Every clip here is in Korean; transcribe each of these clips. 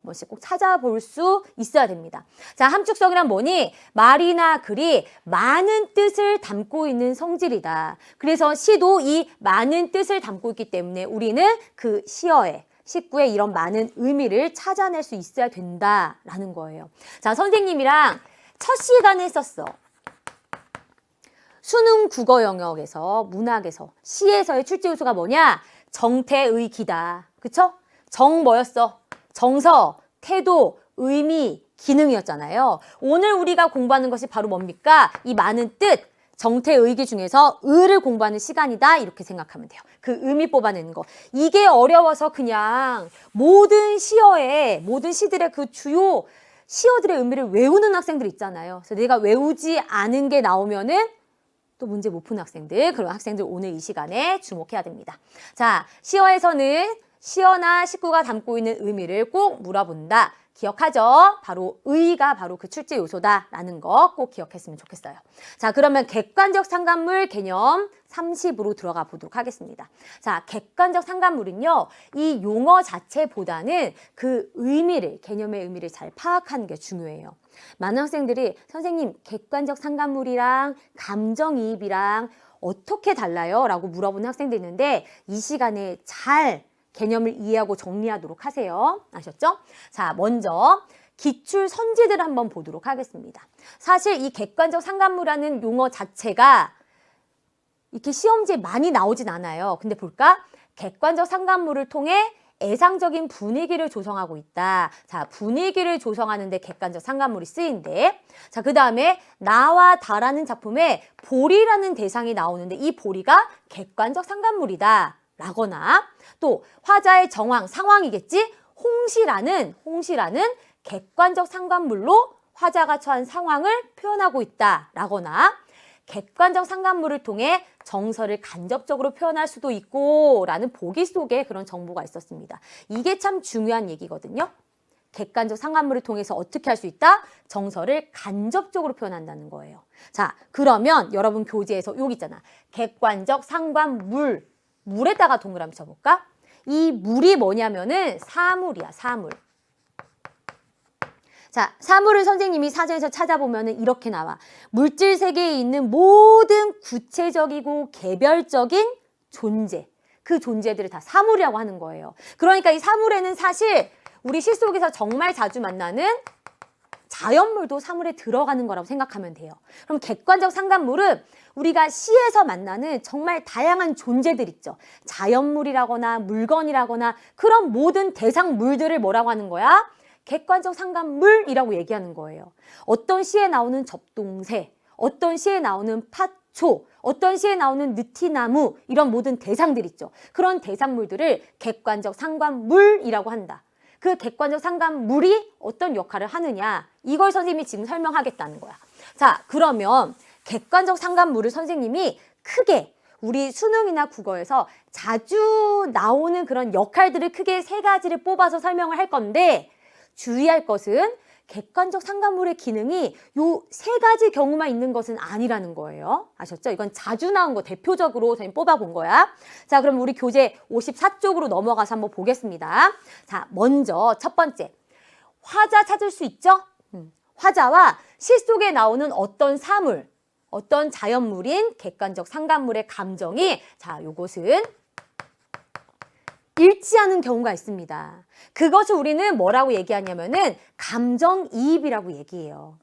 번씩 꼭 찾아볼 수 있어야 됩니다. 자, 함축성이란 뭐니? 말이나 글이 많은 뜻을 담고 있는 성질이다. 그래서 시도 이 많은 뜻을 담고 있기 때문에 우리는 그 시어에 식구의 이런 많은 의미를 찾아낼 수 있어야 된다라는 거예요. 자, 선생님이랑 첫 시간을 했었어. 수능 국어 영역에서, 문학에서, 시에서의 출제 요소가 뭐냐? 정태의 기다. 그쵸? 정 뭐였어? 정서, 태도, 의미, 기능이었잖아요. 오늘 우리가 공부하는 것이 바로 뭡니까? 이 많은 뜻, 정태의기 중에서 의를 공부하는 시간이다. 이렇게 생각하면 돼요. 그 의미 뽑아내는 거. 이게 어려워서 그냥 모든 시어의, 모든 시들의 그 주요 시어들의 의미를 외우는 학생들 있잖아요. 그래서 내가 외우지 않은 게 나오면은 또 문제 못 푸는 학생들, 그런 학생들 오늘 이 시간에 주목해야 됩니다. 자, 시어에서는 시어나 식구가 담고 있는 의미를 꼭 물어본다. 기억하죠? 바로 의가 바로 그 출제 요소다라는 거 꼭 기억했으면 좋겠어요. 자, 그러면 객관적 상관물 개념 30으로 들어가 보도록 하겠습니다. 자, 객관적 상관물은요, 이 용어 자체보다는 그 의미를, 개념의 의미를 잘 파악하는 게 중요해요. 많은 학생들이 선생님, 객관적 상관물이랑 감정이입이랑 어떻게 달라요? 라고 물어보는 학생들이 있는데 이 시간에 잘 개념을 이해하고 정리하도록 하세요. 아셨죠? 자, 먼저 기출 선지들을 한번 보도록 하겠습니다. 사실 이 객관적 상관물이라는 용어 자체가 이렇게 시험지에 많이 나오진 않아요. 근데 볼까? 객관적 상관물을 통해 애상적인 분위기를 조성하고 있다. 자, 분위기를 조성하는데 객관적 상관물이 쓰인대. 자, 그 다음에 나와 다라는 작품에 보리라는 대상이 나오는데 이 보리가 객관적 상관물이다. 라거나 또 화자의 정황, 상황이겠지? 홍시라는 객관적 상관물로 화자가 처한 상황을 표현하고 있다. 라거나 객관적 상관물을 통해 정서를 간접적으로 표현할 수도 있고 라는 보기 속에 그런 정보가 있었습니다. 이게 참 중요한 얘기거든요. 객관적 상관물을 통해서 어떻게 할 수 있다? 정서를 간접적으로 표현한다는 거예요. 자, 그러면 여러분 교재에서 여기 있잖아. 객관적 상관물. 물에다가 동그라미 쳐볼까? 이 물이 뭐냐면은 사물이야, 사물. 자, 사물을 선생님이 사전에서 찾아보면은 이렇게 나와. 물질 세계에 있는 모든 구체적이고 개별적인 존재. 그 존재들을 다 사물이라고 하는 거예요. 그러니까 이 사물에는 사실 우리 실 속에서 정말 자주 만나는 자연물도 사물에 들어가는 거라고 생각하면 돼요. 그럼 객관적 상관물은 우리가 시에서 만나는 정말 다양한 존재들 있죠. 자연물이라거나 물건이라거나 그런 모든 대상물들을 뭐라고 하는 거야? 객관적 상관물이라고 얘기하는 거예요. 어떤 시에 나오는 접동새, 어떤 시에 나오는 팥초, 어떤 시에 나오는 느티나무 이런 모든 대상들 있죠. 그런 대상물들을 객관적 상관물이라고 한다. 그 객관적 상관물이 어떤 역할을 하느냐 이걸 선생님이 지금 설명하겠다는 거야. 자, 그러면 객관적 상관물을 선생님이 크게 우리 수능이나 국어에서 자주 나오는 그런 역할들을 크게 세 가지를 뽑아서 설명을 할 건데 주의할 것은 객관적 상관물의 기능이 요 세 가지 경우만 있는 것은 아니라는 거예요. 아셨죠? 이건 자주 나온 거 대표적으로 선생님 뽑아본 거야. 자, 그럼 우리 교재 54쪽으로 넘어가서 한번 보겠습니다. 자, 먼저 첫 번째. 화자 찾을 수 있죠? 화자와 시 속에 나오는 어떤 사물, 어떤 자연물인 객관적 상관물의 감정이 자, 요것은 일치하는 경우가 있습니다. 그것을 우리는 뭐라고 얘기하냐면은 감정이입이라고 얘기해요.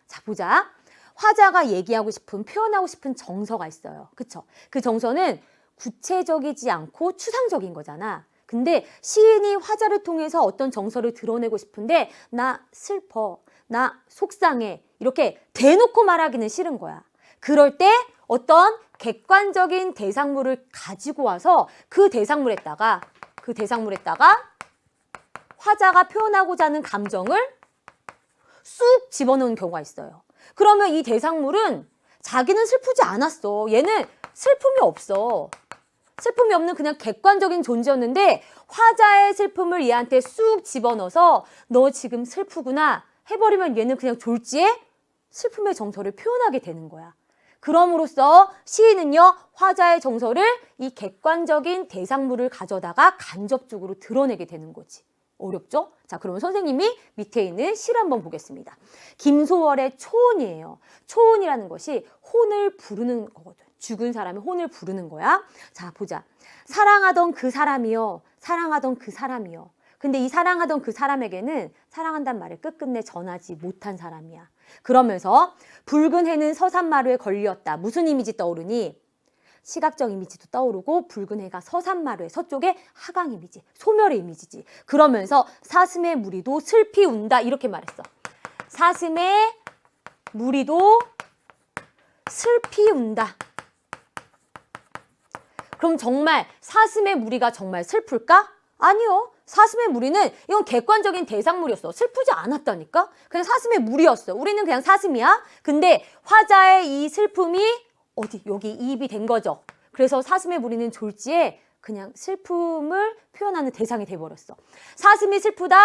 자, 보자. 화자가 얘기하고 싶은, 표현하고 싶은 정서가 있어요. 그쵸? 그 정서는 구체적이지 않고 추상적인 거잖아. 근데 시인이 화자를 통해서 어떤 정서를 드러내고 싶은데 나 슬퍼, 나 속상해 이렇게 대놓고 말하기는 싫은 거야. 그럴 때 어떤 객관적인 대상물을 가지고 와서 그 대상물에다가 화자가 표현하고자 하는 감정을 쑥 집어넣는 경우가 있어요. 그러면 이 대상물은 자기는 슬프지 않았어. 얘는 슬픔이 없어. 슬픔이 없는 그냥 객관적인 존재였는데 화자의 슬픔을 얘한테 쑥 집어넣어서 너 지금 슬프구나 해버리면 얘는 그냥 졸지에 슬픔의 정서를 표현하게 되는 거야. 그럼으로써 시인은요, 화자의 정서를 이 객관적인 대상물을 가져다가 간접적으로 드러내게 되는 거지. 어렵죠? 자, 그러면 선생님이 밑에 있는 실 한번 보겠습니다. 김소월의 초혼이에요. 초혼이라는 것이 혼을 부르는 거거든. 죽은 사람이 혼을 부르는 거야. 자, 보자. 사랑하던 그 사람이요. 사랑하던 그 사람이요. 근데 이 사랑하던 그 사람에게는 사랑한다는 말을 끝끝내 전하지 못한 사람이야. 그러면서 붉은 해는 서산마루에 걸렸다. 무슨 이미지 떠오르니? 시각적 이미지도 떠오르고 붉은 해가 서산마루에 서쪽에 하강 이미지, 소멸의 이미지지. 그러면서 사슴의 무리도 슬피 운다 이렇게 말했어. 사슴의 무리도 슬피 운다. 그럼 정말 사슴의 무리가 정말 슬플까? 아니요. 사슴의 무리는 이건 객관적인 대상물이었어. 슬프지 않았다니까? 그냥 사슴의 무리였어. 우리는 그냥 사슴이야. 근데 화자의 이 슬픔이 어디? 여기 이입이 된 거죠. 그래서 사슴의 무리는 졸지에 그냥 슬픔을 표현하는 대상이 돼버렸어. 사슴이 슬프다,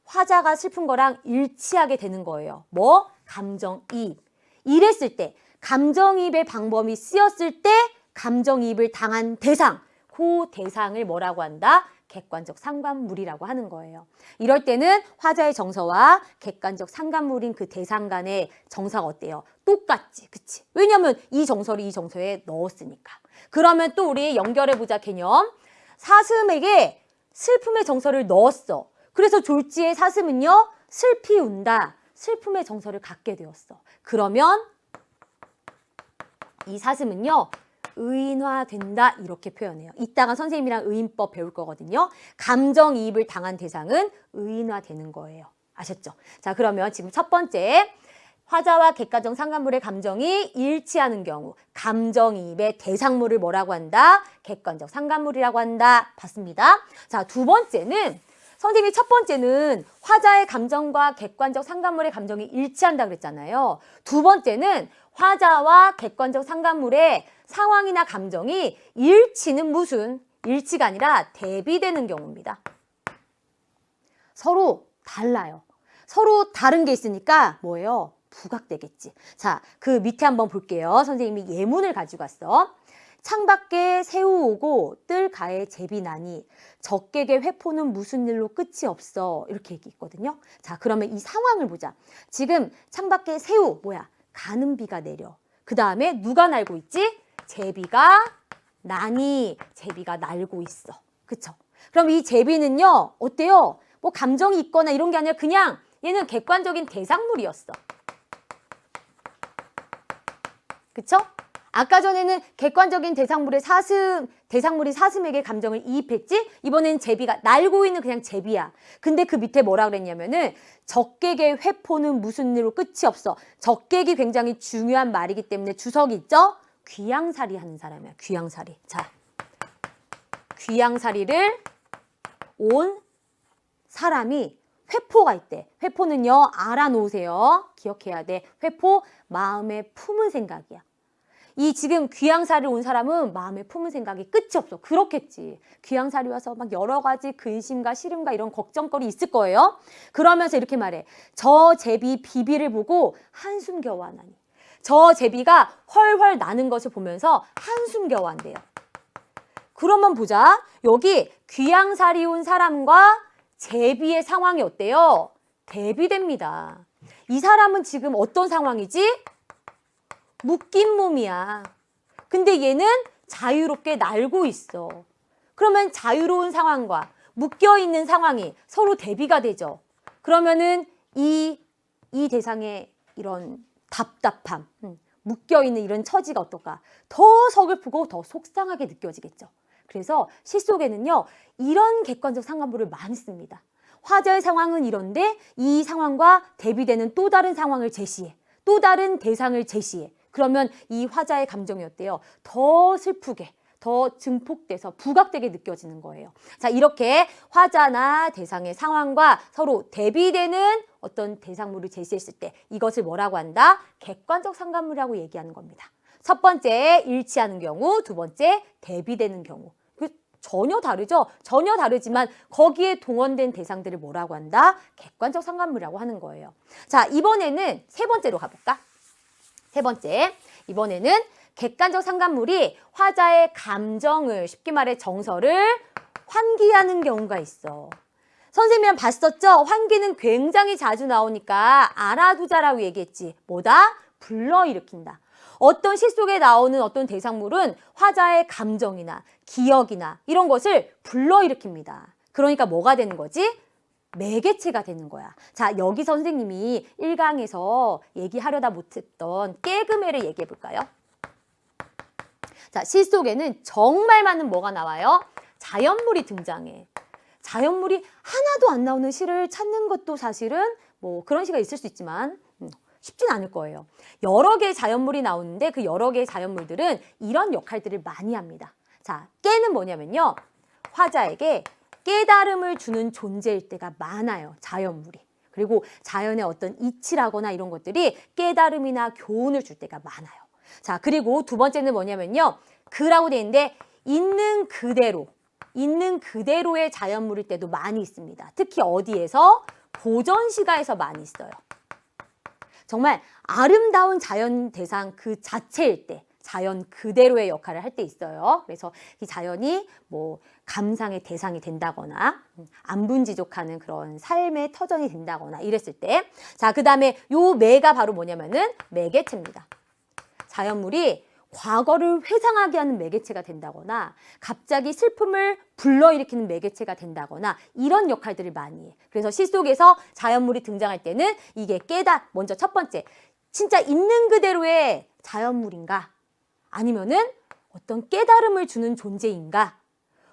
화자가 슬픈 거랑 일치하게 되는 거예요. 뭐? 감정이입. 이랬을 때, 감정이입의 방법이 쓰였을 때 감정이입을 당한 대상, 그 대상을 뭐라고 한다? 객관적 상관물이라고 하는 거예요. 이럴 때는 화자의 정서와 객관적 상관물인 그 대상 간의 정서가 어때요? 똑같지, 그치? 왜냐면 이 정서를 이 정서에 넣었으니까. 그러면 또 우리 연결해보자 개념. 사슴에게 슬픔의 정서를 넣었어. 그래서 졸지의 사슴은요, 슬피 운다. 슬픔의 정서를 갖게 되었어. 그러면 이 사슴은요, 의인화된다 이렇게 표현해요. 이따가 선생님이랑 의인법 배울 거거든요. 감정이입을 당한 대상은 의인화되는 거예요. 아셨죠? 자, 그러면 지금 첫 번째 화자와 객관적 상관물의 감정이 일치하는 경우 감정이입의 대상물을 뭐라고 한다? 객관적 상관물이라고 한다. 봤습니다. 자, 두 번째는 선생님이 첫 번째는 화자의 감정과 객관적 상관물의 감정이 일치한다 그랬잖아요. 두 번째는 화자와 객관적 상관물의 상황이나 감정이 일치는 무슨? 일치가 아니라 대비되는 경우입니다. 서로 달라요. 서로 다른 게 있으니까 뭐예요? 부각되겠지. 자, 그 밑에 한번 볼게요. 선생님이 예문을 가지고 왔어. 창밖에 새우 오고 뜰 가에 제비 나니 적객의 회포는 무슨 일로 끝이 없어. 이렇게 얘기 있거든요. 자, 그러면 이 상황을 보자. 지금 창밖에 새우 뭐야? 가는 비가 내려. 그 다음에 누가 날고 있지? 제비가 나니. 제비가 날고 있어. 그쵸? 그럼 이 제비는요, 어때요? 뭐 감정이 있거나 이런 게 아니라 그냥 얘는 객관적인 대상물이었어. 그쵸? 아까 전에는 객관적인 대상물이 사슴에게 감정을 이입했지? 이번엔 제비가 날고 있는 그냥 제비야. 근데 그 밑에 뭐라 그랬냐면은 적객의 회포는 무슨 일로 끝이 없어. 적객이 굉장히 중요한 말이기 때문에 주석이 있죠? 귀양살이 하는 사람이야. 귀양살이. 자, 귀양살이를 온 사람이 회포가 있대. 회포는요, 알아놓으세요. 기억해야 돼. 회포, 마음에 품은 생각이야. 이 지금 귀양살이를 온 사람은 마음에 품은 생각이 끝이 없어. 그렇겠지. 귀양살이 와서 막 여러 가지 근심과 시름과 이런 걱정거리 있을 거예요. 그러면서 이렇게 말해. 저 제비 비비를 보고 한숨 겨워 하나니. 저 제비가 훨훨 나는 것을 보면서 한숨 겨워 한대요. 그러면 보자. 여기 귀양살이 온 사람과 제비의 상황이 어때요? 대비됩니다. 이 사람은 지금 어떤 상황이지? 묶인 몸이야. 근데 얘는 자유롭게 날고 있어. 그러면 자유로운 상황과 묶여있는 상황이 서로 대비가 되죠. 그러면은 이 대상의 이런 답답함, 묶여있는 이런 처지가 어떨까? 더 서글프고 더 속상하게 느껴지겠죠. 그래서 시 속에는요, 이런 객관적 상관물을 많이 씁니다. 화자의 상황은 이런데 이 상황과 대비되는 또 다른 상황을 제시해. 또 다른 대상을 제시해. 그러면 이 화자의 감정이 어때요? 더 슬프게, 더 증폭돼서 부각되게 느껴지는 거예요. 자, 이렇게 화자나 대상의 상황과 서로 대비되는 어떤 대상물을 제시했을 때 이것을 뭐라고 한다? 객관적 상관물이라고 얘기하는 겁니다. 첫 번째, 일치하는 경우, 두 번째, 대비되는 경우. 전혀 다르죠? 전혀 다르지만 거기에 동원된 대상들을 뭐라고 한다? 객관적 상관물이라고 하는 거예요. 자, 이번에는 세 번째로 가볼까? 세 번째, 이번에는 객관적 상관물이 화자의 감정을, 쉽게 말해 정서를 환기하는 경우가 있어. 선생님이랑 봤었죠? 환기는 굉장히 자주 나오니까 알아두자라고 얘기했지. 뭐다? 불러일으킨다. 어떤 시 속에 나오는 어떤 대상물은 화자의 감정이나 기억이나 이런 것을 불러일으킵니다. 그러니까 뭐가 되는 거지? 매개체가 되는 거야. 자, 여기 선생님이 1강에서 얘기하려다 못했던 깨금해를 얘기해 볼까요? 자, 시 속에는 정말 많은 뭐가 나와요? 자연물이 등장해. 자연물이 하나도 안 나오는 시를 찾는 것도 사실은 뭐 그런 시가 있을 수 있지만 쉽진 않을 거예요. 여러 개의 자연물이 나오는데 그 여러 개의 자연물들은 이런 역할들을 많이 합니다. 자, 깨는 뭐냐면요. 화자에게 깨달음을 주는 존재일 때가 많아요. 자연물이. 그리고 자연의 어떤 이치라거나 이런 것들이 깨달음이나 교훈을 줄 때가 많아요. 자, 그리고 두 번째는 뭐냐면요. 그라고 돼 있는데 있는 그대로의 자연물일 때도 많이 있습니다. 특히 어디에서? 고전시가에서 많이 있어요. 정말 아름다운 자연 대상 그 자체일 때 자연 그대로의 역할을 할 때 있어요. 그래서 이 자연이 뭐 감상의 대상이 된다거나 안분지족하는 그런 삶의 터전이 된다거나 이랬을 때, 자, 그 다음에 요 매가 바로 뭐냐면은 매개체입니다. 자연물이 과거를 회상하게 하는 매개체가 된다거나 갑자기 슬픔을 불러일으키는 매개체가 된다거나 이런 역할들을 많이 해. 그래서 시 속에서 자연물이 등장할 때는 이게 먼저 첫 번째, 진짜 있는 그대로의 자연물인가? 아니면은 어떤 깨달음을 주는 존재인가?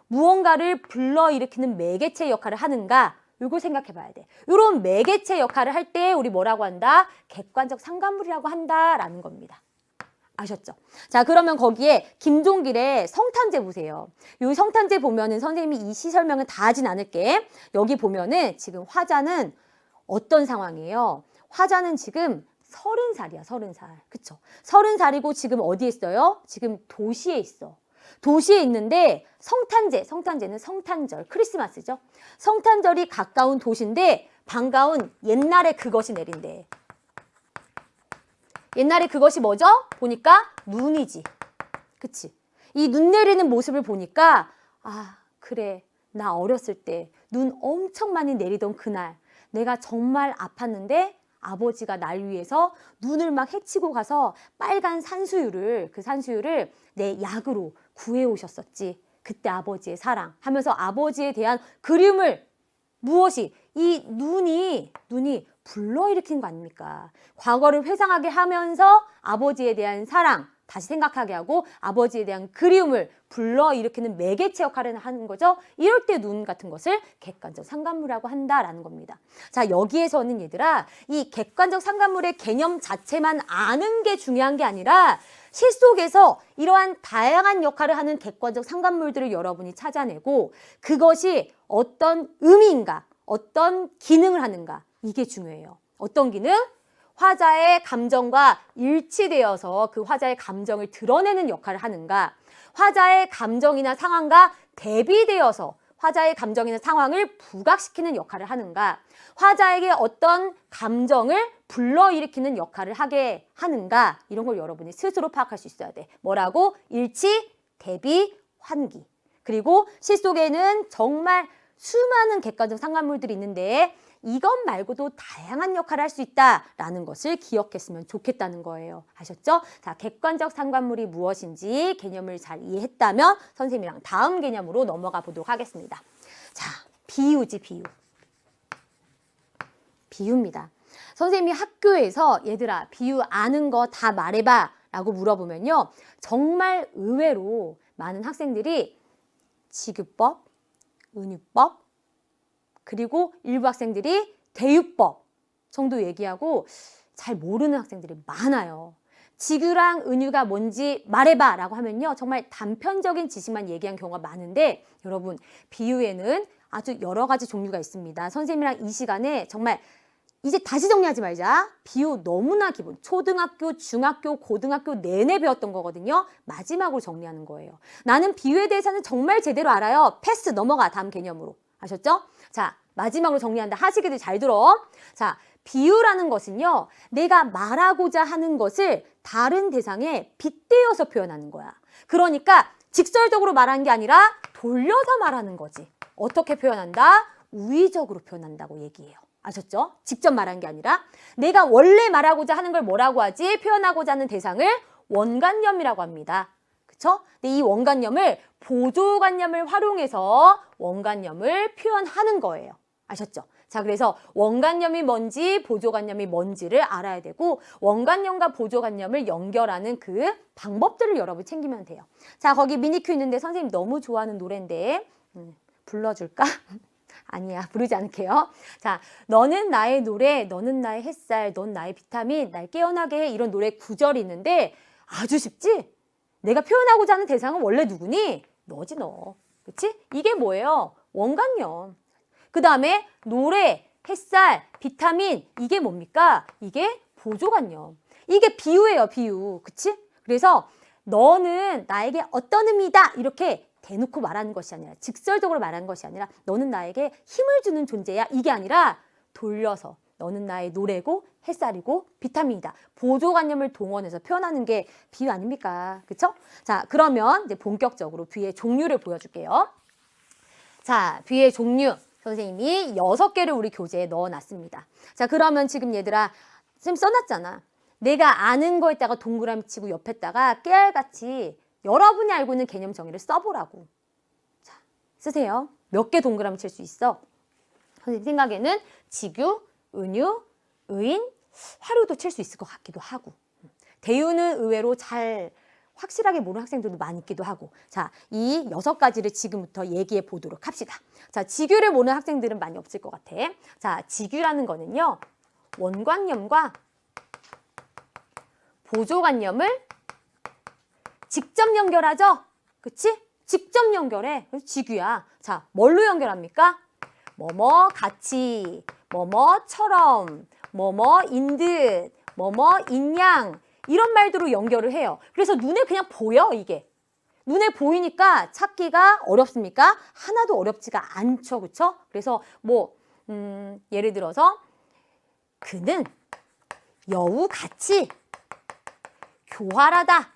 무언가를 불러일으키는 매개체 역할을 하는가? 이걸 생각해 봐야 돼. 이런 매개체 역할을 할 때 우리 뭐라고 한다? 객관적 상관물이라고 한다라는 겁니다. 아셨죠? 자, 그러면 거기에 김종길의 성탄제 보세요. 이 성탄제 보면은 선생님이 이 시 설명은 다 하진 않을게. 여기 보면은 지금 화자는 어떤 상황이에요? 화자는 지금 30살이야, 30살. 그쵸? 30살이고 지금 어디에 있어요? 지금 도시에 있어. 도시에 있는데 성탄제는 성탄절, 크리스마스죠? 성탄절이 가까운 도시인데 반가운 옛날에 그것이 내린대. 옛날에 그것이 뭐죠? 보니까 눈이지. 그치? 이 눈 내리는 모습을 보니까 아, 그래. 나 어렸을 때 눈 엄청 많이 내리던 그날 내가 정말 아팠는데 아버지가 날 위해서 눈을 막 헤치고 가서 빨간 산수유를 내 약으로 구해 오셨었지. 그때 아버지의 사랑 하면서 아버지에 대한 그리움을 무엇이 이 눈이 불러일으킨 거 아닙니까? 과거를 회상하게 하면서 아버지에 대한 사랑 다시 생각하게 하고 아버지에 대한 그리움을 불러일으키는 매개체 역할을 하는 거죠. 이럴 때 눈 같은 것을 객관적 상관물이라고 한다라는 겁니다. 자, 여기에서는 얘들아 이 객관적 상관물의 개념 자체만 아는 게 중요한 게 아니라 시 속에서 이러한 다양한 역할을 하는 객관적 상관물들을 여러분이 찾아내고 그것이 어떤 의미인가, 어떤 기능을 하는가 이게 중요해요. 어떤 기능? 화자의 감정과 일치되어서 그 화자의 감정을 드러내는 역할을 하는가, 화자의 감정이나 상황과 대비되어서 화자의 감정이나 상황을 부각시키는 역할을 하는가, 화자에게 어떤 감정을 불러일으키는 역할을 하게 하는가, 이런 걸 여러분이 스스로 파악할 수 있어야 돼. 뭐라고? 일치, 대비, 환기. 그리고 시 속에는 정말 수많은 객관적 상관물들이 있는데 이것 말고도 다양한 역할을 할 수 있다라는 것을 기억했으면 좋겠다는 거예요. 아셨죠? 자, 객관적 상관물이 무엇인지 개념을 잘 이해했다면 선생님이랑 다음 개념으로 넘어가 보도록 하겠습니다. 자, 비유지, 비유. 비유입니다. 선생님이 학교에서 얘들아 비유 아는 거 다 말해봐 라고 물어보면요. 정말 의외로 많은 학생들이 지규법, 은유법, 그리고 일부 학생들이 대유법 정도 얘기하고 잘 모르는 학생들이 많아요. 지규랑 은유가 뭔지 말해봐 라고 하면요. 정말 단편적인 지식만 얘기한 경우가 많은데 여러분 비유에는 아주 여러 가지 종류가 있습니다. 선생님이랑 이 시간에 정말 이제 다시 정리하지 말자. 비유 너무나 기본. 초등학교, 중학교, 고등학교 내내 배웠던 거거든요. 마지막으로 정리하는 거예요. 나는 비유에 대해서는 정말 제대로 알아요. 패스 넘어가 다음 개념으로. 아셨죠? 자, 마지막으로 정리한다. 하시기들 잘 들어. 자, 비유라는 것은요. 내가 말하고자 하는 것을 다른 대상에 빗대어서 표현하는 거야. 그러니까 직설적으로 말하는 게 아니라 돌려서 말하는 거지. 어떻게 표현한다? 우의적으로 표현한다고 얘기해요. 아셨죠? 직접 말한 게 아니라 내가 원래 말하고자 하는 걸 뭐라고 하지? 표현하고자 하는 대상을 원관념이라고 합니다. 그쵸? 근데 이 원관념을 보조관념을 활용해서 원관념을 표현하는 거예요. 아셨죠? 자, 그래서 원관념이 뭔지 보조관념이 뭔지를 알아야 되고 원관념과 보조관념을 연결하는 그 방법들을 여러분 챙기면 돼요. 자, 거기 미니큐 있는데 선생님 너무 좋아하는 노래인데 불러줄까? 아니야, 부르지 않을게요. 자, 너는 나의 노래, 너는 나의 햇살, 넌 나의 비타민, 날 깨어나게 해. 이런 노래 구절이 있는데 아주 쉽지? 내가 표현하고자 하는 대상은 원래 누구니? 너지 너. 그치? 이게 뭐예요? 원관념. 그 다음에 노래, 햇살, 비타민 이게 뭡니까? 이게 보조관념. 이게 비유예요, 비유. 그치? 그래서 너는 나에게 어떤 의미다 이렇게 대놓고 말하는 것이 아니라 직설적으로 말하는 것이 아니라 너는 나에게 힘을 주는 존재야. 이게 아니라 돌려서 너는 나의 노래고 햇살이고 비타민이다. 보조관념을 동원해서 표현하는 게 비유 아닙니까? 그쵸? 자, 그러면 이제 본격적으로 비유의 종류를 보여줄게요. 자, 비유의 종류. 선생님이 6개를 우리 교재에 넣어놨습니다. 자, 그러면 지금 얘들아, 선생님 써놨잖아. 내가 아는 거에다가 동그라미 치고 옆에다가 깨알같이 여러분이 알고 있는 개념 정의를 써보라고. 자, 쓰세요. 몇 개 동그라미 칠 수 있어? 선생님 생각에는 직유, 은유, 의인, 화류도 칠 수 있을 것 같기도 하고. 대유는 의외로 잘 확실하게 모르는 학생들도 많이 있기도 하고. 자, 이 6가지를 지금부터 얘기해 보도록 합시다. 자, 직유를 모르는 학생들은 많이 없을 것 같아. 자, 직유라는 거는요. 원관념과 보조관념을 직접 연결하죠? 그치? 직접 연결해. 그래서 직유야. 자, 뭘로 연결합니까? 뭐뭐 같이, 뭐뭐처럼, 뭐뭐인 듯, 뭐뭐인 양 이런 말들로 연결을 해요. 그래서 눈에 그냥 보여, 이게. 눈에 보이니까 찾기가 어렵습니까? 하나도 어렵지가 않죠. 그쵸? 그래서 뭐 예를 들어서 그는 여우같이 교활하다.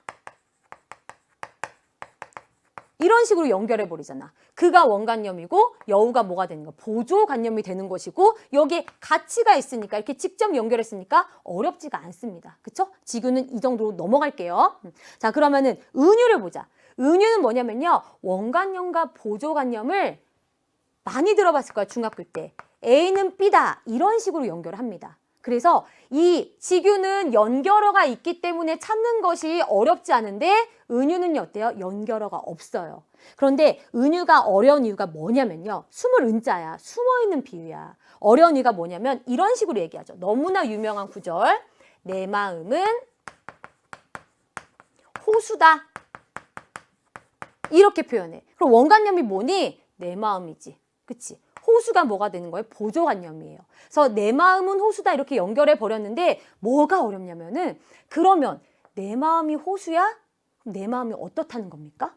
이런 식으로 연결해 버리잖아. 그가 원관념이고 여우가 뭐가 되는 거야? 보조관념이 되는 것이고 여기에 가치가 있으니까 이렇게 직접 연결했으니까 어렵지가 않습니다. 그쵸? 직유는 이 정도로 넘어갈게요. 자, 그러면은 은유를 보자. 은유는 뭐냐면요. 원관념과 보조관념을 많이 들어봤을 거야. 중학교 때. A는 B다. 이런 식으로 연결을 합니다. 그래서 이 직유는 연결어가 있기 때문에 찾는 것이 어렵지 않은데 은유는요 어때요? 연결어가 없어요. 그런데 은유가 어려운 이유가 뭐냐면요. 숨을 은자야. 숨어있는 비유야. 어려운 이유가 뭐냐면 이런 식으로 얘기하죠. 너무나 유명한 구절. 내 마음은 호수다. 이렇게 표현해. 그럼 원관념이 뭐니? 내 마음이지. 그치? 호수가 뭐가 되는 거예요? 보조관념이에요. 그래서 내 마음은 호수다 이렇게 연결해 버렸는데 뭐가 어렵냐면은 그러면 내 마음이 호수야? 내 마음이 어떻다는 겁니까?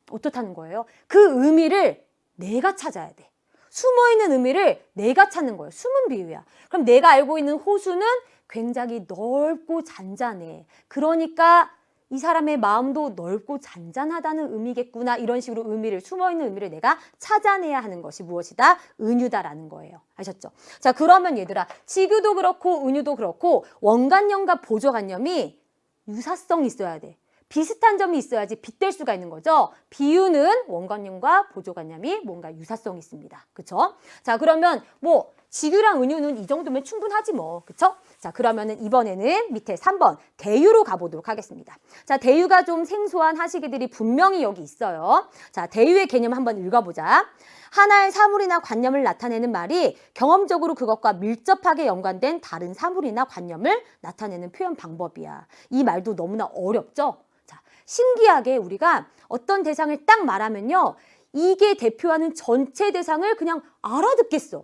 어떻다는 거예요? 그 의미를 내가 찾아야 돼. 숨어있는 의미를 내가 찾는 거예요. 숨은 비유야. 그럼 내가 알고 있는 호수는 굉장히 넓고 잔잔해. 그러니까 이 사람의 마음도 넓고 잔잔하다는 의미겠구나. 이런 식으로 의미를 숨어있는 의미를 내가 찾아내야 하는 것이 무엇이다? 은유다라는 거예요. 아셨죠? 자, 그러면 얘들아 직유도 그렇고 은유도 그렇고 원관념과 보조관념이 유사성이 있어야 돼. 비슷한 점이 있어야지 빗댈 수가 있는 거죠. 비유는 원관념과 보조관념이 뭔가 유사성이 있습니다. 그쵸? 자, 그러면 뭐 직유랑 은유는 이 정도면 충분하지 뭐. 그쵸? 자, 그러면은 이번에는 밑에 3번 대유로 가보도록 하겠습니다. 자, 대유가 좀 생소한 하시기들이 분명히 여기 있어요. 자, 대유의 개념 한번 읽어보자. 하나의 사물이나 관념을 나타내는 말이 경험적으로 그것과 밀접하게 연관된 다른 사물이나 관념을 나타내는 표현 방법이야. 이 말도 너무나 어렵죠? 자, 신기하게 우리가 어떤 대상을 딱 말하면요. 이게 대표하는 전체 대상을 그냥 알아듣겠어.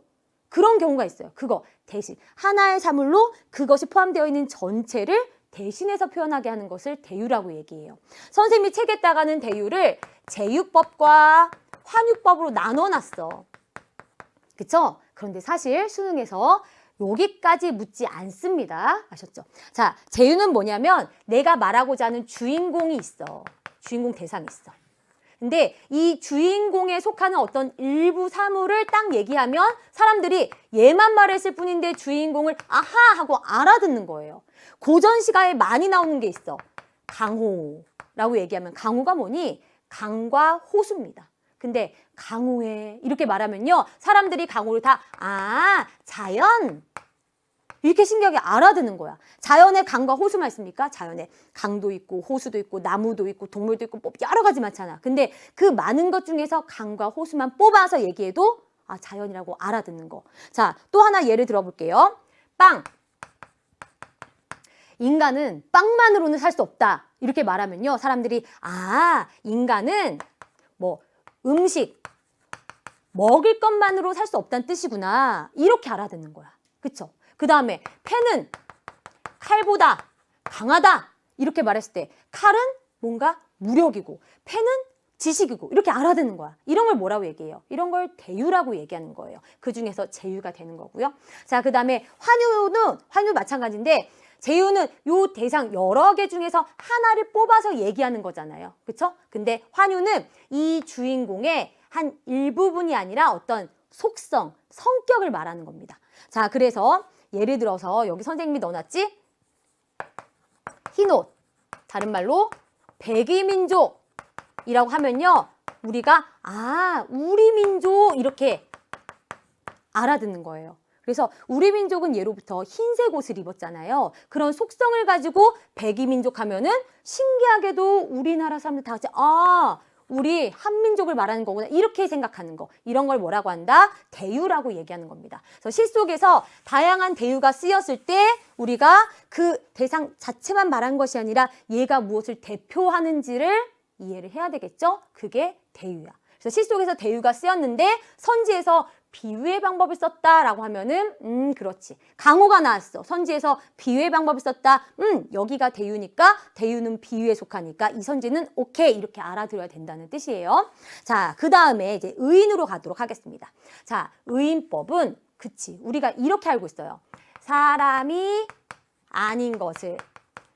그런 경우가 있어요. 그거 대신 하나의 사물로 그것이 포함되어 있는 전체를 대신해서 표현하게 하는 것을 대유라고 얘기해요. 선생님이 책에다가는 대유를 제유법과 환유법으로 나눠놨어. 그쵸? 그런데 사실 수능에서 여기까지 묻지 않습니다. 아셨죠? 자, 제유는 뭐냐면 내가 말하고자 하는 주인공이 있어. 주인공 대상이 있어. 근데 이 주인공에 속하는 어떤 일부 사물을 딱 얘기하면 사람들이 얘만 말했을 뿐인데 주인공을 아하 하고 알아듣는 거예요. 고전 시가에 많이 나오는 게 있어. 강호라고 얘기하면 강호가 뭐니? 강과 호수입니다. 근데 강호에 이렇게 말하면요. 사람들이 강호를 다 자연 이렇게 신기하게 알아듣는 거야. 자연에 강과 호수만 있습니까? 자연에 강도 있고 호수도 있고 나무도 있고 동물도 있고 여러 가지 많잖아. 근데 그 많은 것 중에서 강과 호수만 뽑아서 얘기해도 자연이라고 알아듣는 거. 자, 또 하나 예를 들어볼게요. 빵. 인간은 빵만으로는 살 수 없다. 이렇게 말하면요. 사람들이 인간은 뭐 음식, 먹을 것만으로 살 수 없다는 뜻이구나. 이렇게 알아듣는 거야. 그쵸? 그 다음에 펜은 칼보다 강하다. 이렇게 말했을 때 칼은 뭔가 무력이고 펜은 지식이고 이렇게 알아듣는 거야. 이런 걸 뭐라고 얘기해요? 이런 걸 대유라고 얘기하는 거예요. 그 중에서 제유가 되는 거고요. 자, 그 다음에 환유 마찬가지인데 제유는 요 대상 여러 개 중에서 하나를 뽑아서 얘기하는 거잖아요. 그쵸? 근데 환유는 이 주인공의 한 일부분이 아니라 어떤 속성, 성격을 말하는 겁니다. 자, 그래서 예를 들어서 여기 선생님이 넣어놨지? 흰옷, 다른 말로 백이민족이라고 하면요. 우리가 우리 민족 이렇게 알아듣는 거예요. 그래서 우리 민족은 예로부터 흰색 옷을 입었잖아요. 그런 속성을 가지고 백이민족 하면은 신기하게도 우리나라 사람들 다 같이 우리 한민족을 말하는 거구나 이렇게 생각하는 거. 이런 걸 뭐라고 한다? 대유라고 얘기하는 겁니다. 그래서 시 속에서 다양한 대유가 쓰였을 때 우리가 그 대상 자체만 말한 것이 아니라 얘가 무엇을 대표하는지를 이해를 해야 되겠죠? 그게 대유야. 그래서 시 속에서 대유가 쓰였는데 선지에서 비유의 방법을 썼다라고 하면은 그렇지. 강호가 나왔어. 선지에서 비유의 방법을 썼다. 여기가 대유니까 대유는 비유에 속하니까 이 선지는 오케이 이렇게 알아들어야 된다는 뜻이에요. 자, 그 다음에 이제 의인으로 가도록 하겠습니다. 자, 의인법은 그치. 우리가 이렇게 알고 있어요. 사람이 아닌 것을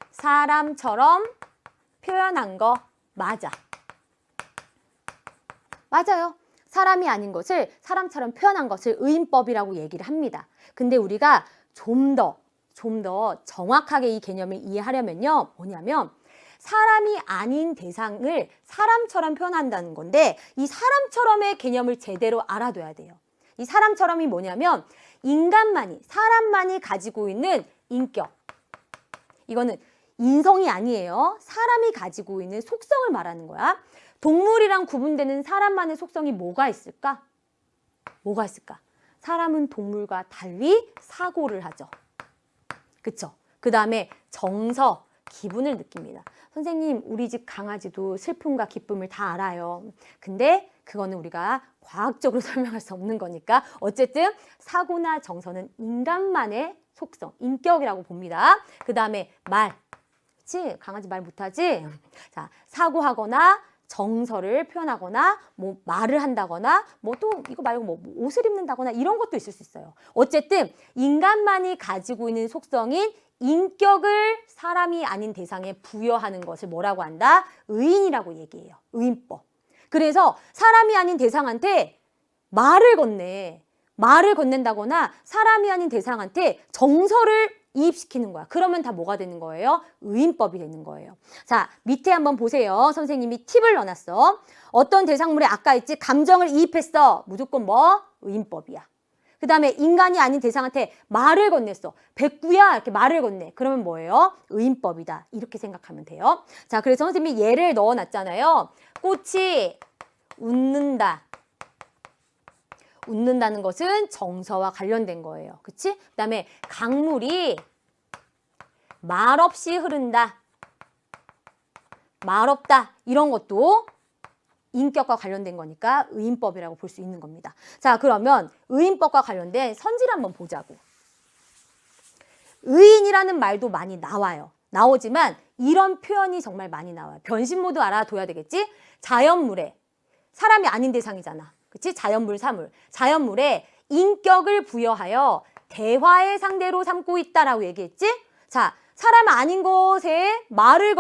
사람처럼 표현한 거 맞아. 맞아요. 사람이 아닌 것을 사람처럼 표현한 것을 의인법이라고 얘기를 합니다. 근데 우리가 좀 더 정확하게 이 개념을 이해하려면요. 뭐냐면 사람이 아닌 대상을 사람처럼 표현한다는 건데 이 사람처럼의 개념을 제대로 알아둬야 돼요. 이 사람처럼이 뭐냐면 사람만이 가지고 있는 인격. 이거는 인성이 아니에요. 사람이 가지고 있는 속성을 말하는 거야. 동물이랑 구분되는 사람만의 속성이 뭐가 있을까? 뭐가 있을까? 사람은 동물과 달리 사고를 하죠. 그쵸? 그 다음에 정서, 기분을 느낍니다. 선생님, 우리 집 강아지도 슬픔과 기쁨을 다 알아요. 근데 그거는 우리가 과학적으로 설명할 수 없는 거니까 어쨌든 사고나 정서는 인간만의 속성, 인격이라고 봅니다. 그 다음에 말. 그치? 강아지 말 못하지? 자, 사고하거나 정서를 표현하거나 뭐 말을 한다거나 뭐 또 이거 말고 뭐 옷을 입는다거나 이런 것도 있을 수 있어요. 어쨌든 인간만이 가지고 있는 속성인 인격을 사람이 아닌 대상에 부여하는 것을 뭐라고 한다? 의인이라고 얘기해요. 의인법. 그래서 사람이 아닌 대상한테 말을 건넨다거나 사람이 아닌 대상한테 정서를 이입시키는 거야. 그러면 다 뭐가 되는 거예요? 의인법이 되는 거예요. 자, 밑에 한번 보세요. 선생님이 팁을 넣어놨어. 어떤 대상물에 아까 있지? 감정을 이입했어. 무조건 뭐? 의인법이야. 그 다음에 인간이 아닌 대상한테 말을 건넸어. 백구야 이렇게 말을 건네. 그러면 뭐예요? 의인법이다. 이렇게 생각하면 돼요. 자, 그래서 선생님이 예를 넣어놨잖아요. 꽃이 웃는다. 웃는다는 것은 정서와 관련된 거예요. 그치? 그 다음에 강물이 말없이 흐른다. 말없다. 이런 것도 인격과 관련된 거니까 의인법이라고 볼 수 있는 겁니다. 자, 그러면 의인법과 관련된 선지를 한번 보자고. 의인이라는 말도 많이 나와요. 나오지만 이런 표현이 정말 많이 나와요. 변신모드 알아둬야 되겠지? 자연물에 사람이 아닌 대상이잖아. 그치? 자연물, 사물. 자연물에 인격을 부여하여 대화의 상대로 삼고 있다라고 얘기했지? 자, 사람 아닌 것에 말을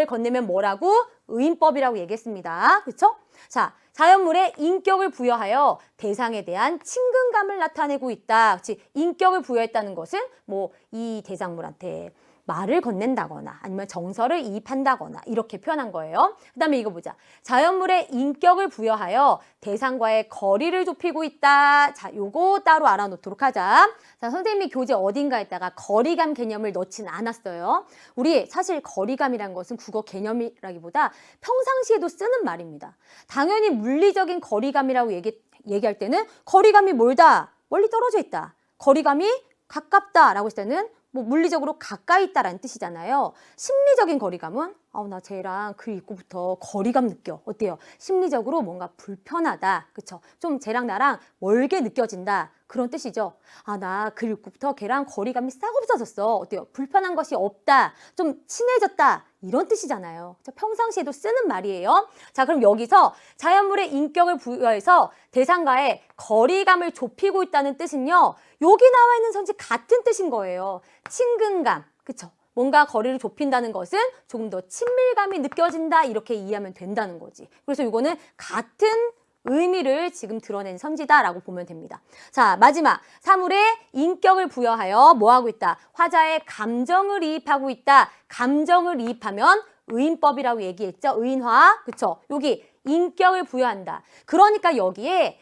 건네면 뭐라고? 의인법이라고 얘기했습니다. 그렇죠? 자, 자연물에 인격을 부여하여 대상에 대한 친근감을 나타내고 있다. 그렇지? 인격을 부여했다는 것은 뭐 이 대상물한테 말을 건넨다거나 아니면 정서를 이입한다거나 이렇게 표현한 거예요. 그 다음에 이거 보자. 자연물에 인격을 부여하여 대상과의 거리를 좁히고 있다. 자, 요거 따로 알아놓도록 하자. 자, 선생님이 교재 어딘가에다가 거리감 개념을 넣진 않았어요. 우리 사실 거리감이란 것은 국어 개념이라기보다 평상시에도 쓰는 말입니다. 당연히 물리적인 거리감이라고 얘기할 때는 거리감이 멀다, 멀리 떨어져 있다. 거리감이 가깝다라고 했을 때는 뭐 물리적으로 가까이 있다라는 뜻이잖아요. 심리적인 거리감은 나 쟤랑 글 읽고부터 거리감 느껴. 어때요? 심리적으로 뭔가 불편하다. 그쵸? 좀 쟤랑 나랑 멀게 느껴진다. 그런 뜻이죠. 나 글 읽고부터 걔랑 거리감이 싹 없어졌어. 어때요? 불편한 것이 없다. 좀 친해졌다. 이런 뜻이잖아요. 평상시에도 쓰는 말이에요. 자, 그럼 여기서 자연물의 인격을 부여해서 대상과의 거리감을 좁히고 있다는 뜻은요. 여기 나와 있는 선지 같은 뜻인 거예요. 친근감. 그쵸? 뭔가 거리를 좁힌다는 것은 조금 더 친밀감이 느껴진다. 이렇게 이해하면 된다는 거지. 그래서 이거는 같은 의미를 지금 드러낸 선지다라고 보면 됩니다. 자, 마지막. 사물에 인격을 부여하여 뭐하고 있다? 화자의 감정을 이입하고 있다. 감정을 이입하면 의인법이라고 얘기했죠. 의인화. 그쵸? 여기 인격을 부여한다. 그러니까 여기에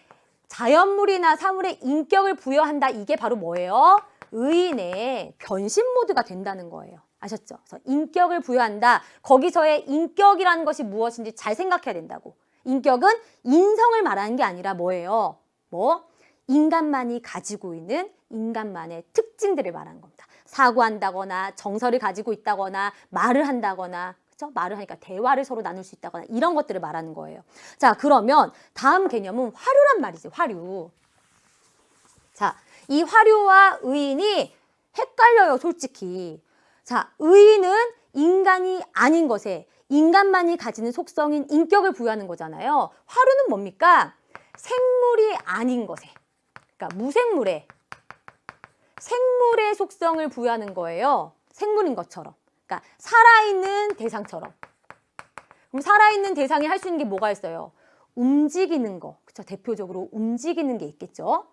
자연물이나 사물에 인격을 부여한다. 이게 바로 뭐예요? 의인의 변신 모드가 된다는 거예요. 아셨죠? 그래서 인격을 부여한다. 거기서의 인격이라는 것이 무엇인지 잘 생각해야 된다고. 인격은 인성을 말하는 게 아니라 뭐예요? 인간만이 가지고 있는 인간만의 특징들을 말하는 겁니다. 사고한다거나 정서를 가지고 있다거나 말을 한다거나 그렇죠? 말을 하니까 대화를 서로 나눌 수 있다거나 이런 것들을 말하는 거예요. 자, 그러면 다음 개념은 화류란 말이지. 화류. 자, 이 화류와 의인이 헷갈려요, 솔직히. 자, 의인은 인간이 아닌 것에 인간만이 가지는 속성인 인격을 부여하는 거잖아요. 화류는 뭡니까? 생물이 아닌 것에, 그러니까 무생물에 생물의 속성을 부여하는 거예요. 생물인 것처럼. 그러니까 살아있는 대상처럼. 그럼 살아있는 대상이 할 수 있는 게 뭐가 있어요? 움직이는 거. 그쵸? 대표적으로 움직이는 게 있겠죠.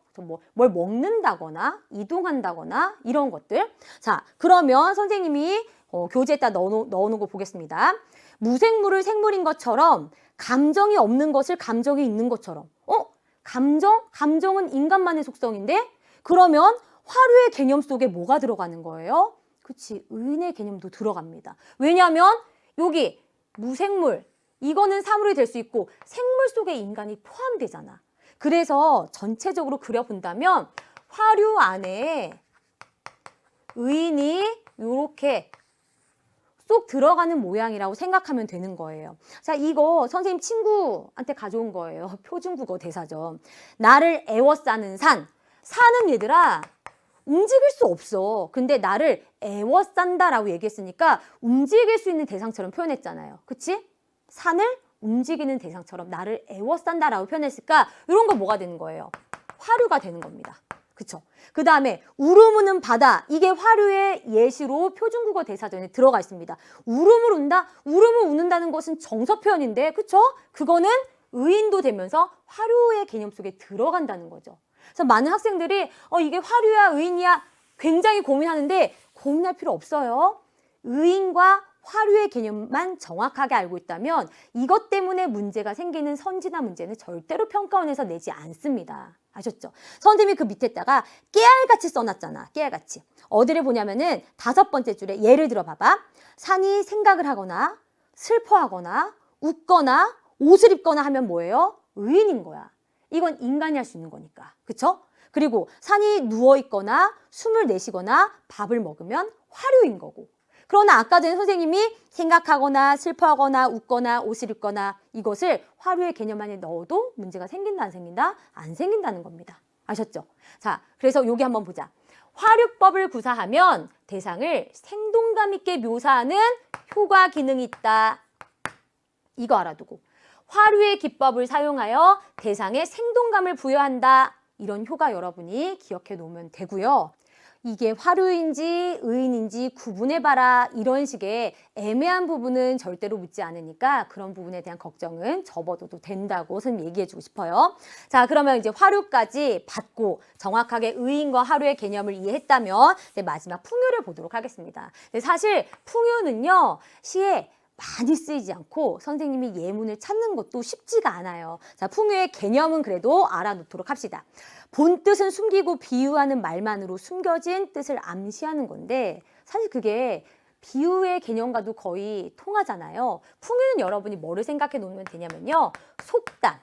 뭘 먹는다거나 이동한다거나 이런 것들. 자, 그러면 선생님이 교재에다 넣어놓은 거 보겠습니다. 무생물을 생물인 것처럼 감정이 없는 것을 감정이 있는 것처럼. 감정은 인간만의 속성인데 그러면 화류의 개념 속에 뭐가 들어가는 거예요? 그치, 의인의 개념도 들어갑니다. 왜냐하면 여기 무생물, 이거는 사물이 될 수 있고 생물 속에 인간이 포함되잖아. 그래서 전체적으로 그려본다면 화류 안에 의인이 이렇게 쏙 들어가는 모양이라고 생각하면 되는 거예요. 자, 이거 선생님 친구한테 가져온 거예요. 표준국어 대사전. 나를 애워싸는 산. 산은 얘들아 움직일 수 없어. 근데 나를 애워싼다라고 얘기했으니까 움직일 수 있는 대상처럼 표현했잖아요. 그치? 산을 움직이는 대상처럼 나를 애워싼다라고 표현했을까? 이런 거 뭐가 되는 거예요? 화류가 되는 겁니다. 그쵸? 그 다음에 우르무는 바다. 이게 화류의 예시로 표준국어 대사전에 들어가 있습니다. 우름을 운다? 우름을 우는다는 것은 정서 표현인데, 그쵸? 그거는 의인도 되면서 화류의 개념 속에 들어간다는 거죠. 그래서 많은 학생들이 이게 화류야 의인이야 굉장히 고민하는데 고민할 필요 없어요. 의인과 화류의 개념만 정확하게 알고 있다면 이것 때문에 문제가 생기는 선지나 문제는 절대로 평가원에서 내지 않습니다. 아셨죠? 선생님이 그 밑에다가 깨알같이 써놨잖아. 깨알같이. 어디를 보냐면은 5번째 줄에 예를 들어 봐봐. 산이 생각을 하거나 슬퍼하거나 웃거나 옷을 입거나 하면 뭐예요? 의인인 거야. 이건 인간이 할 수 있는 거니까. 그쵸? 그리고 산이 누워있거나 숨을 내쉬거나 밥을 먹으면 화류인 거고. 그러나 아까 전에 선생님이 생각하거나 슬퍼하거나 웃거나 옷을 입거나 이것을 화류의 개념 안에 넣어도 문제가 생긴다 안 생긴다? 안 생긴다는 겁니다. 아셨죠? 자, 그래서 여기 한번 보자. 화류법을 구사하면 대상을 생동감 있게 묘사하는 효과 기능이 있다. 이거 알아두고. 화류의 기법을 사용하여 대상에 생동감을 부여한다. 이런 효과 여러분이 기억해 놓으면 되고요. 이게 화류인지 의인인지 구분해봐라 이런 식의 애매한 부분은 절대로 묻지 않으니까 그런 부분에 대한 걱정은 접어둬도 된다고 선생님 얘기해주고 싶어요. 자, 그러면 이제 화류까지 받고 정확하게 의인과 화류의 개념을 이해했다면 이제 마지막 풍요를 보도록 하겠습니다. 근데 사실 풍요는요 시에 많이 쓰이지 않고 선생님이 예문을 찾는 것도 쉽지가 않아요. 자, 풍요의 개념은 그래도 알아놓도록 합시다. 본 뜻은 숨기고 비유하는 말만으로 숨겨진 뜻을 암시하는 건데 사실 그게 비유의 개념과도 거의 통하잖아요. 풍요는 여러분이 뭐를 생각해 놓으면 되냐면요. 속담.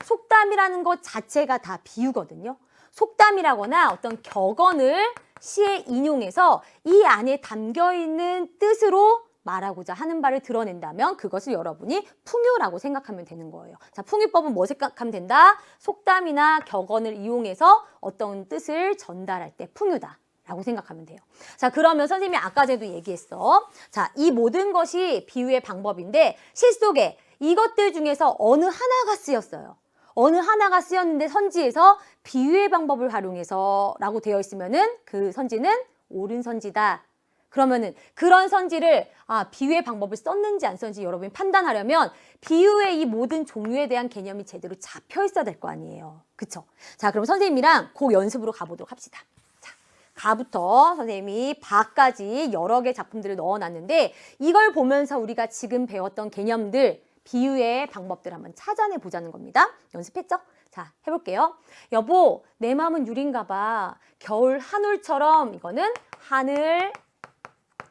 속담이라는 것 자체가 다 비유거든요. 속담이라거나 어떤 격언을 시에 인용해서 이 안에 담겨있는 뜻으로 말하고자 하는 바를 드러낸다면 그것을 여러분이 풍요라고 생각하면 되는 거예요. 자, 풍요법은 뭐 생각하면 된다? 속담이나 격언을 이용해서 어떤 뜻을 전달할 때 풍요다 라고 생각하면 돼요. 자, 그러면 선생님이 아까 전에도 얘기했어. 자, 이 모든 것이 비유의 방법인데 시 속에 이것들 중에서 어느 하나가 쓰였어요. 어느 하나가 쓰였는데 선지에서 비유의 방법을 활용해서 라고 되어 있으면은 그 선지는 옳은 선지다. 그러면은 그런 선지를 비유의 방법을 썼는지 안 썼는지 여러분이 판단하려면 비유의 이 모든 종류에 대한 개념이 제대로 잡혀 있어야 될 거 아니에요. 그쵸? 자, 그럼 선생님이랑 그 연습으로 가보도록 합시다. 자, 가부터 선생님이 바까지 여러 개 작품들을 넣어놨는데 이걸 보면서 우리가 지금 배웠던 개념들, 비유의 방법들 한번 찾아내 보자는 겁니다. 연습했죠? 자, 해볼게요. 여보, 내 마음은 유리인가 봐. 겨울 하늘처럼, 이거는 하늘,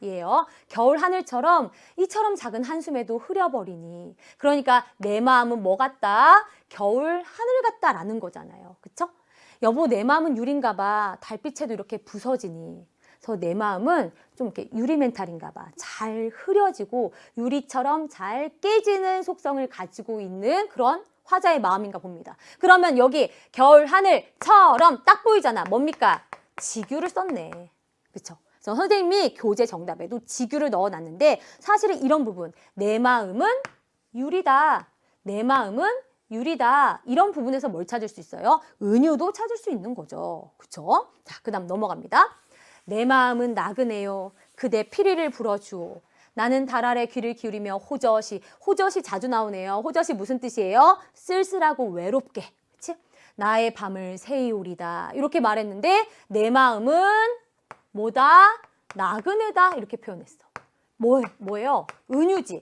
예요. 겨울 하늘처럼 이처럼 작은 한숨에도 흐려버리니. 그러니까 내 마음은 뭐 같다? 겨울 하늘 같다라는 거잖아요. 그쵸? 여보, 내 마음은 유리인가 봐. 달빛에도 이렇게 부서지니. 그래서 내 마음은 좀 이렇게 유리 멘탈인가 봐. 잘 흐려지고 유리처럼 잘 깨지는 속성을 가지고 있는 그런 화자의 마음인가 봅니다. 그러면 여기 겨울 하늘처럼 딱 보이잖아. 뭡니까? 지규를 썼네. 그쵸? 선생님이 교재 정답에도 지규를 넣어놨는데 사실은 이런 부분, 내 마음은 유리다, 내 마음은 유리다 이런 부분에서 뭘 찾을 수 있어요? 은유도 찾을 수 있는 거죠. 그쵸? 자, 그 다음 넘어갑니다. 내 마음은 나그네요. 그대 피리를 불어주오. 나는 달 아래 귀를 기울이며 호젓이 자주 나오네요. 호젓이 무슨 뜻이에요? 쓸쓸하고 외롭게. 그치? 나의 밤을 새이오리다 이렇게 말했는데 내 마음은 뭐다? 나그네다 이렇게 표현했어. 뭐예요? 은유지.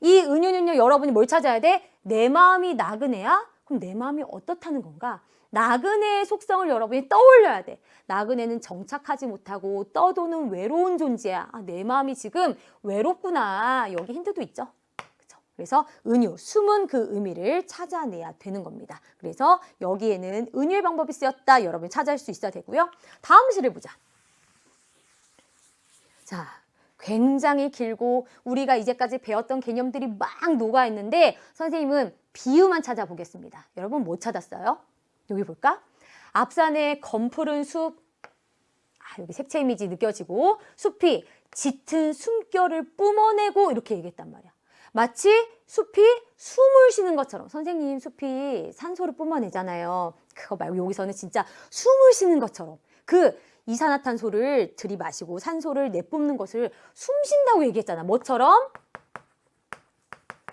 이 은유는요 여러분이 뭘 찾아야 돼? 내 마음이 나그네야? 그럼 내 마음이 어떻다는 건가? 나그네의 속성을 여러분이 떠올려야 돼. 나그네는 정착하지 못하고 떠도는 외로운 존재야. 내 마음이 지금 외롭구나. 여기 힌트도 있죠? 그쵸? 그래서 은유, 숨은 그 의미를 찾아내야 되는 겁니다. 그래서 여기에는 은유의 방법이 쓰였다. 여러분이 찾아낼 수 있어야 되고요. 다음 시를 보자. 자, 굉장히 길고 우리가 이제까지 배웠던 개념들이 막 녹아있는데 선생님은 비유만 찾아보겠습니다. 여러분 뭐 찾았어요? 여기 볼까? 앞산에 검푸른 숲, 여기 색채 이미지 느껴지고 숲이 짙은 숨결을 뿜어내고 이렇게 얘기했단 말이야. 마치 숲이 숨을 쉬는 것처럼 선생님 숲이 산소를 뿜어내잖아요. 그거 말고 여기서는 진짜 숨을 쉬는 것처럼 이산화탄소를 들이마시고 산소를 내뿜는 것을 숨 쉰다고 얘기했잖아. 뭐처럼?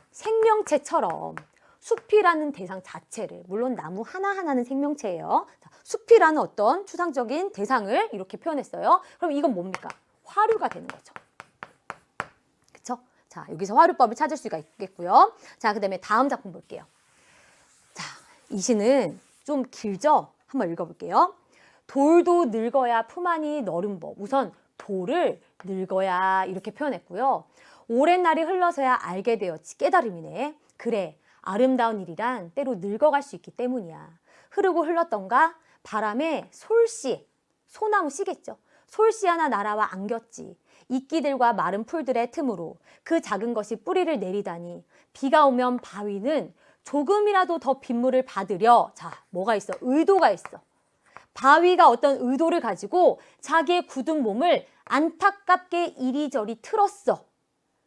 생명체처럼. 숲이라는 대상 자체를, 물론 나무 하나하나는 생명체예요. 숲이라는 어떤 추상적인 대상을 이렇게 표현했어요. 그럼 이건 뭡니까? 화류가 되는 거죠. 그쵸? 자, 여기서 화류법을 찾을 수가 있겠고요. 자, 그 다음에 다음 작품 볼게요. 자, 이 시는 좀 길죠? 한번 읽어볼게요. 돌도 늙어야 품 안이 너른 법. 우선 돌을 늙어야 이렇게 표현했고요. 오랜 날이 흘러서야 알게 되었지. 깨달음이네. 그래, 아름다운 일이란 때로 늙어갈 수 있기 때문이야. 흐르고 흘렀던가 바람에 솔씨, 소나무 씨겠죠. 솔씨 하나 날아와 안겼지. 이끼들과 마른 풀들의 틈으로 그 작은 것이 뿌리를 내리다니 비가 오면 바위는 조금이라도 더 빗물을 받으려. 자, 뭐가 있어? 의도가 있어. 바위가 어떤 의도를 가지고 자기의 굳은 몸을 안타깝게 이리저리 틀었어.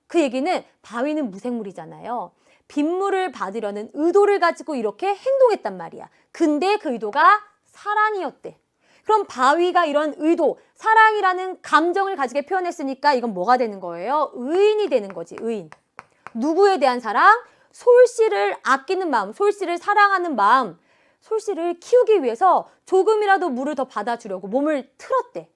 그 얘기는 바위는 무생물이잖아요. 빗물을 받으려는 의도를 가지고 이렇게 행동했단 말이야. 근데 그 의도가 사랑이었대. 그럼 바위가 이런 의도, 사랑이라는 감정을 가지게 표현했으니까 이건 뭐가 되는 거예요? 의인이 되는 거지, 의인. 누구에 대한 사랑? 솔씨를 아끼는 마음, 솔씨를 사랑하는 마음, 솔씨를 키우기 위해서 조금이라도 물을 더 받아주려고 몸을 틀었대.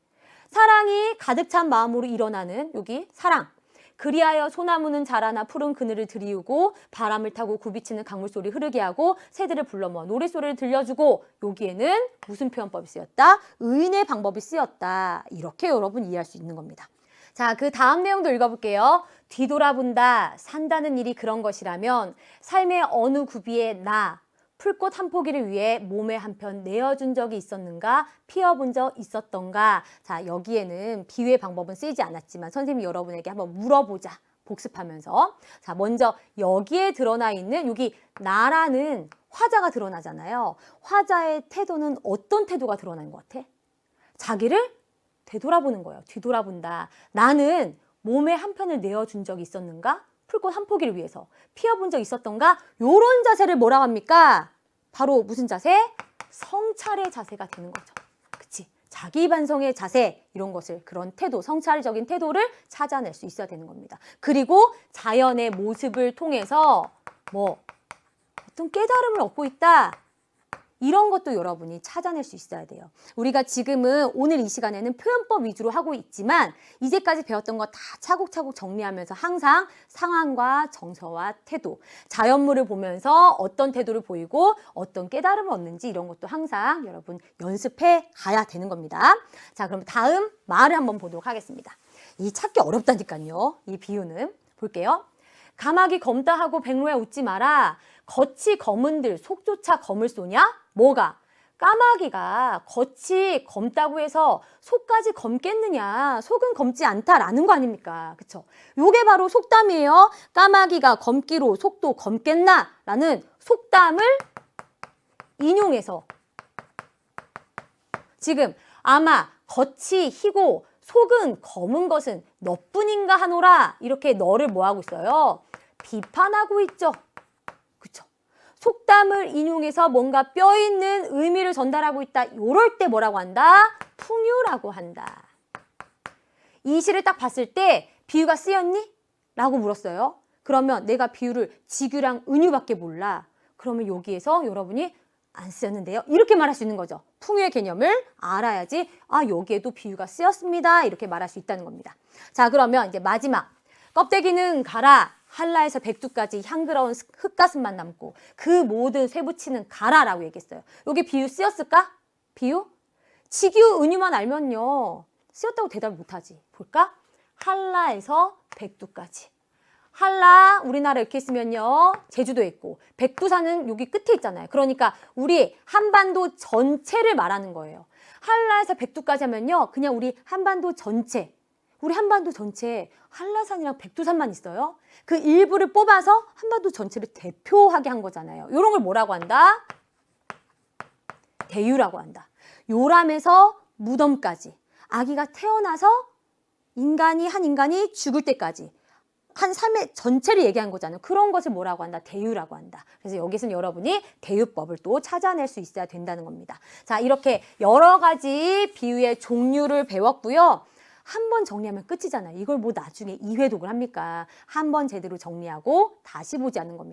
사랑이 가득 찬 마음으로 일어나는 여기 사랑. 그리하여 소나무는 자라나 푸른 그늘을 들이우고 바람을 타고 굽이치는 강물 소리 흐르게 하고 새들을 불러 모아 노랫소리를 들려주고 여기에는 무슨 표현법이 쓰였다? 의인의 방법이 쓰였다. 이렇게 여러분 이해할 수 있는 겁니다. 자, 그 다음 내용도 읽어볼게요. 뒤돌아본다, 산다는 일이 그런 것이라면 삶의 어느 구비에 나, 풀꽃 한 포기를 위해 몸에 한편 내어준 적이 있었는가? 피워본 적 있었던가? 자, 여기에는 비유의 방법은 쓰이지 않았지만 선생님이 여러분에게 한번 물어보자. 복습하면서. 자, 먼저 여기에 드러나 있는 여기 나라는 화자가 드러나잖아요. 화자의 태도는 어떤 태도가 드러나는 것 같아? 자기를 되돌아보는 거예요. 뒤돌아본다. 나는 몸에 한편을 내어준 적이 있었는가? 풀꽃 한 포기를 위해서 피워본 적 있었던가? 요런 자세를 뭐라고 합니까? 바로 무슨 자세? 성찰의 자세가 되는 거죠. 그치? 자기 반성의 자세, 이런 것을, 그런 태도, 성찰적인 태도를 찾아낼 수 있어야 되는 겁니다. 그리고 자연의 모습을 통해서 어떤 깨달음을 얻고 있다. 이런 것도 여러분이 찾아낼 수 있어야 돼요. 우리가 지금은 오늘 이 시간에는 표현법 위주로 하고 있지만 이제까지 배웠던 거 다 차곡차곡 정리하면서 항상 상황과 정서와 태도, 자연물을 보면서 어떤 태도를 보이고 어떤 깨달음을 얻는지 이런 것도 항상 여러분 연습해 가야 되는 겁니다. 자, 그럼 다음 말을 한번 보도록 하겠습니다. 이 찾기 어렵다니까요. 이 비유는. 볼게요. 가마귀 검다 하고 백로야 웃지 마라. 겉이 검은들 속조차 검을 쏘냐? 뭐가? 까마귀가 겉이 검다고 해서 속까지 검겠느냐? 속은 검지 않다라는 거 아닙니까? 그쵸? 요게 바로 속담이에요. 까마귀가 검기로 속도 검겠나? 라는 속담을 인용해서 지금 아마 겉이 희고 속은 검은 것은 너뿐인가 하노라. 이렇게 너를 뭐하고 있어요? 비판하고 있죠. 그쵸? 속담을 인용해서 뭔가 뼈 있는 의미를 전달하고 있다. 이럴 때 뭐라고 한다? 풍유라고 한다. 이 시를 딱 봤을 때 비유가 쓰였니? 라고 물었어요. 그러면 내가 비유를 지규랑 은유밖에 몰라. 그러면 여기에서 여러분이 안 쓰였는데요. 이렇게 말할 수 있는 거죠. 풍유의 개념을 알아야지 여기에도 비유가 쓰였습니다. 이렇게 말할 수 있다는 겁니다. 자, 그러면 이제 마지막. 껍데기는 가라. 한라에서 백두까지 향그러운 흙가슴만 남고 그 모든 쇠붙이는 가라라고 얘기했어요. 여기 비유 쓰였을까? 비유? 지규, 은유만 알면요. 쓰였다고 대답을 못하지. 볼까? 한라에서 백두까지. 한라, 우리나라 이렇게 있으면요. 제주도에 있고 백두산은 여기 끝에 있잖아요. 그러니까 우리 한반도 전체를 말하는 거예요. 한라에서 백두까지 하면요. 그냥 우리 한반도 전체. 우리 한반도 전체에 한라산이랑 백두산만 있어요. 그 일부를 뽑아서 한반도 전체를 대표하게 한 거잖아요. 이런 걸 뭐라고 한다? 대유라고 한다. 요람에서 무덤까지. 아기가 태어나서 한 인간이 죽을 때까지. 한 삶의 전체를 얘기한 거잖아요. 그런 것을 뭐라고 한다? 대유라고 한다. 그래서 여기서는 여러분이 대유법을 또 찾아낼 수 있어야 된다는 겁니다. 자, 이렇게 여러 가지 비유의 종류를 배웠고요. 한 번 정리하면 끝이잖아요. 이걸 뭐 나중에 2회독을 합니까? 한 번 제대로 정리하고 다시 보지 않는 겁니다.